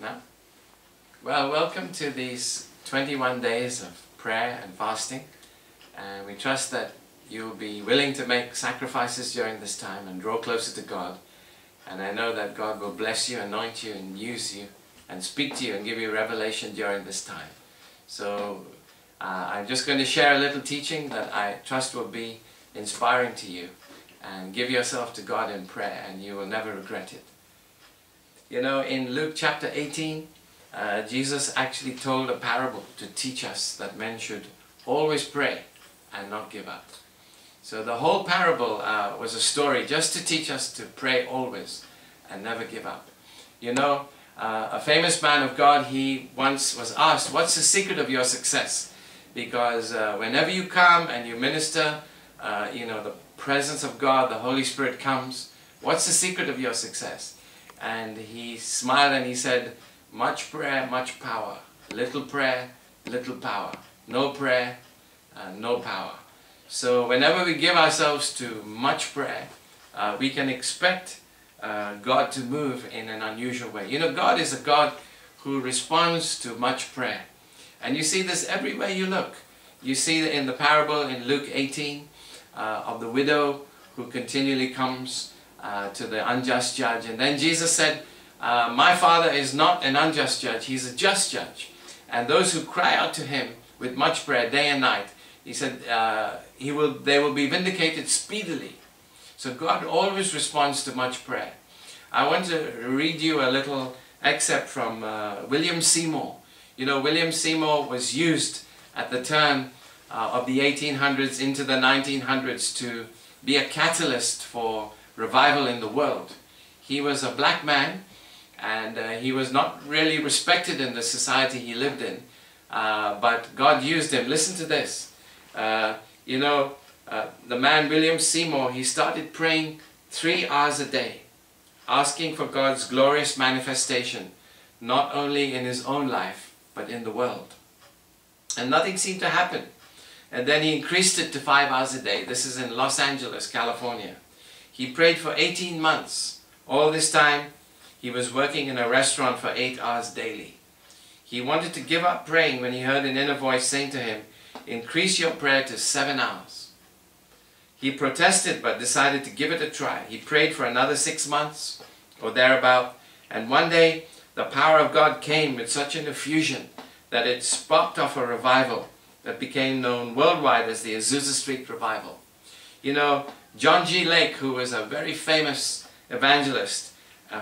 No? Well, welcome to these 21 days of prayer and fasting. And we trust that you'll be willing to make sacrifices during this time and draw closer to God. And I know that God will bless you, anoint you, and use you, and speak to you and give you revelation during this time. So I'm just going to share a little teaching that I trust will be inspiring to you. And give yourself to God in prayer, and you will never regret it. You know, in Luke chapter 18, Jesus actually told a parable to teach us that men should always pray and not give up. So the whole parable was a story just to teach us to pray always and never give up. You know, a famous man of God, he once was asked, what's the secret of your success? Because whenever you come and you minister, you know, the presence of God, the Holy Spirit comes. What's the secret of your success? And he smiled and he said, much prayer, much power. Little prayer, little power. No prayer, no power. So whenever we give ourselves to much prayer, we can expect God to move in an unusual way. You know, God is a God who responds to much prayer. And you see this everywhere you look. You see it in the parable in Luke 18 of the widow who continually comes to the unjust judge. And then Jesus said, my Father is not an unjust judge, He's a just judge. And those who cry out to Him with much prayer day and night, He said, they will be vindicated speedily. So God always responds to much prayer. I want to read you a little excerpt from William Seymour. You know, William Seymour was used at the turn of the 1800s into the 1900s to be a catalyst for revival in the world. He was a black man, and he was not really respected in the society he lived in, but God used him. Listen to this. You know, the man William Seymour, he started praying 3 hours a day, asking for God's glorious manifestation, not only in his own life, but in the world. And nothing seemed to happen. And then he increased it to 5 hours a day. This is in Los Angeles, California. He prayed for 18 months. All this time, he was working in a restaurant for 8 hours daily. He wanted to give up praying when he heard an inner voice saying to him, increase your prayer to 7 hours. He protested but decided to give it a try. He prayed for another 6 months or thereabout, and one day the power of God came with such an effusion that it sparked off a revival that became known worldwide as the Azusa Street Revival. You know, John G. Lake, who was a very famous evangelist,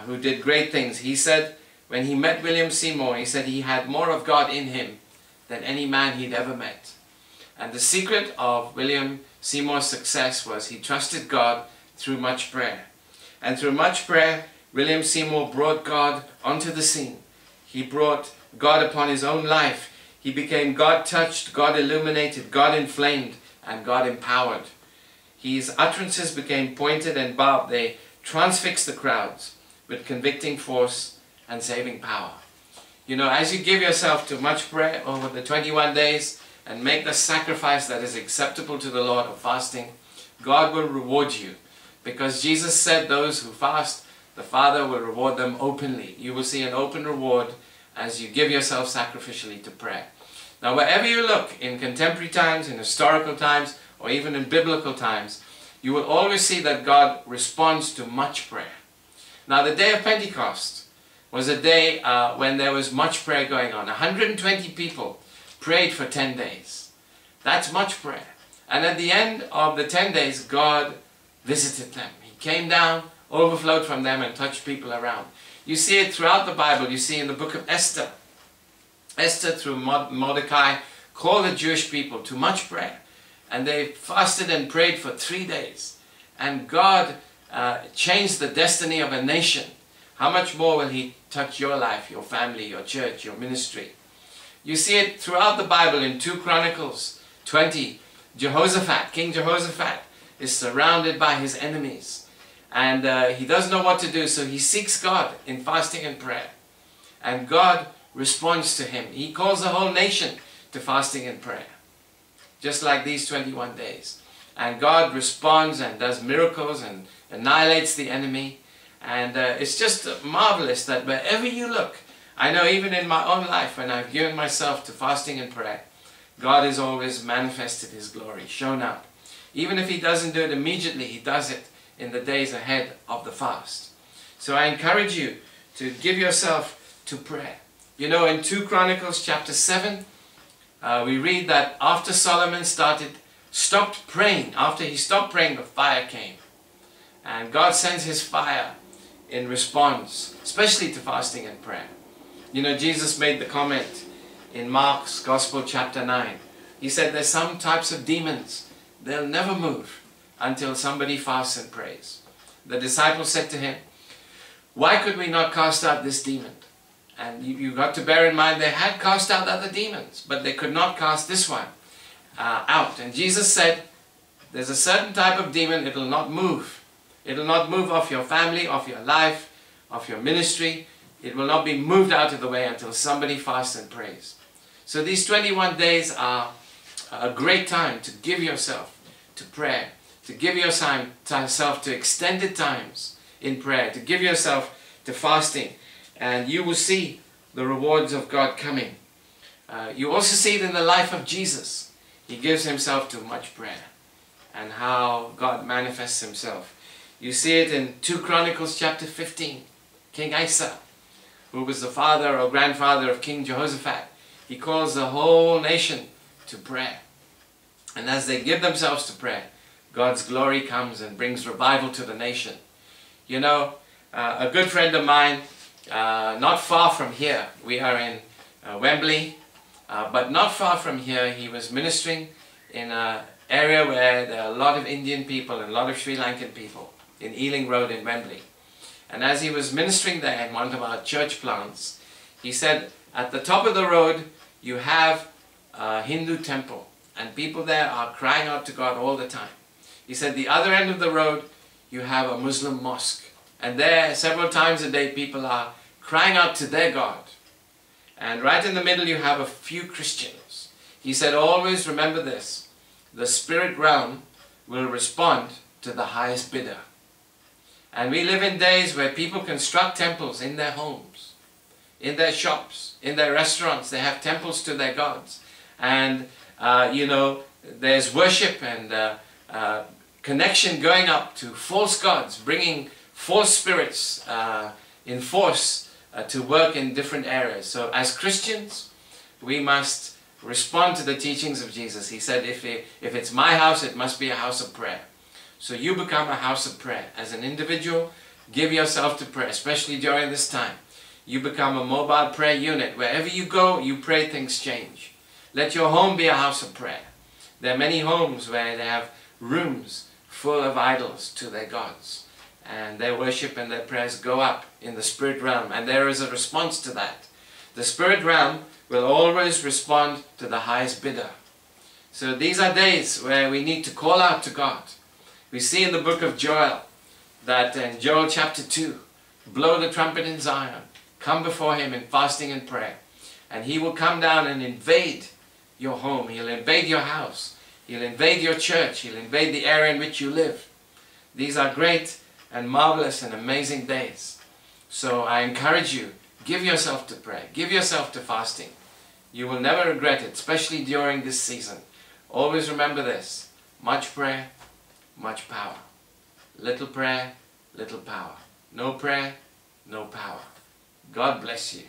who did great things, he said when he met William Seymour, he said he had more of God in him than any man he'd ever met. And the secret of William Seymour's success was he trusted God through much prayer. And through much prayer, William Seymour brought God onto the scene. He brought God upon his own life. He became God-touched, God-illuminated, God-inflamed, and God-empowered. His utterances became pointed and barbed. They transfixed the crowds with convicting force and saving power. You know, as you give yourself to much prayer over the 21 days and make the sacrifice that is acceptable to the Lord of fasting, God will reward you. Because Jesus said those who fast, the Father will reward them openly. You will see an open reward as you give yourself sacrificially to prayer. Now, wherever you look, in contemporary times, in historical times, or even in biblical times, you will always see that God responds to much prayer. Now, the day of Pentecost was a day when there was much prayer going on. 120 people prayed for 10 days. That's much prayer. And at the end of the 10 days, God visited them. He came down, overflowed from them, and touched people around. You see it throughout the Bible. You see in the book of Esther. Esther, through Mordecai, called the Jewish people to much prayer. And they fasted and prayed for 3 days. And God changed the destiny of a nation. How much more will He touch your life, your family, your church, your ministry? You see it throughout the Bible in 2 Chronicles 20. Jehoshaphat, King Jehoshaphat, is surrounded by his enemies. And he doesn't know what to do, so he seeks God in fasting and prayer. And God responds to him. He calls the whole nation to fasting and prayer. Just like these 21 days. And God responds and does miracles and annihilates the enemy. And it's just marvelous that wherever you look, I know even in my own life, when I've given myself to fasting and prayer, God has always manifested His glory, shown up. Even if He doesn't do it immediately, He does it in the days ahead of the fast. So I encourage you to give yourself to prayer. You know, in 2 Chronicles chapter 7, we read that after Solomon stopped praying, after he stopped praying, the fire came. And God sends His fire in response, especially to fasting and prayer. You know, Jesus made the comment in Mark's Gospel chapter 9. He said there's some types of demons, they'll never move until somebody fasts and prays. The disciples said to Him, why could we not cast out this demon? And you got to bear in mind they had cast out other demons, but they could not cast this one out. And Jesus said, there's a certain type of demon, it will not move. It will not move off your family, off your life, off your ministry. It will not be moved out of the way until somebody fasts and prays. So these 21 days are a great time to give yourself to prayer, to give yourself to extended times in prayer, to give yourself to fasting, and you will see the rewards of God coming. You also see it in the life of Jesus. He gives Himself to much prayer, and how God manifests Himself. You see it in 2 Chronicles chapter 15. King Asa, who was the father or grandfather of King Jehoshaphat, he calls the whole nation to prayer. And as they give themselves to prayer, God's glory comes and brings revival to the nation. You know, a good friend of mine, not far from here, we are in Wembley, but not far from here, he was ministering in an area where there are a lot of Indian people and a lot of Sri Lankan people, in Ealing Road in Wembley. And as he was ministering there in one of our church plants, he said, at the top of the road, you have a Hindu temple, and people there are crying out to God all the time. He said, the other end of the road, you have a Muslim mosque, and there several times a day people are crying out to their God. And right in the middle you have a few Christians. He said, always remember this, the spirit realm will respond to the highest bidder. And we live in days where people construct temples in their homes, in their shops, in their restaurants. They have temples to their gods. And, you know, there's worship and connection going up to false gods, bringing false spirits in force to work in different areas. So as Christians, we must respond to the teachings of Jesus. He said, if it's my house, it must be a house of prayer. So you become a house of prayer. As an individual, give yourself to prayer, especially during this time. You become a mobile prayer unit. Wherever you go, you pray, things change. Let your home be a house of prayer. There are many homes where they have rooms full of idols to their gods. And their worship and their prayers go up in the spirit realm. And there is a response to that. The spirit realm will always respond to the highest bidder. So these are days where we need to call out to God. We see in the book of Joel that in Joel chapter 2, blow the trumpet in Zion, come before Him in fasting and prayer, and He will come down and invade your home. He'll invade your house. He'll invade your church. He'll invade the area in which you live. These are great and marvelous and amazing days. So I encourage you, give yourself to prayer. Give yourself to fasting. You will never regret it, especially during this season. Always remember this, much prayer, much power. Little prayer, little power. No prayer, no power. God bless you.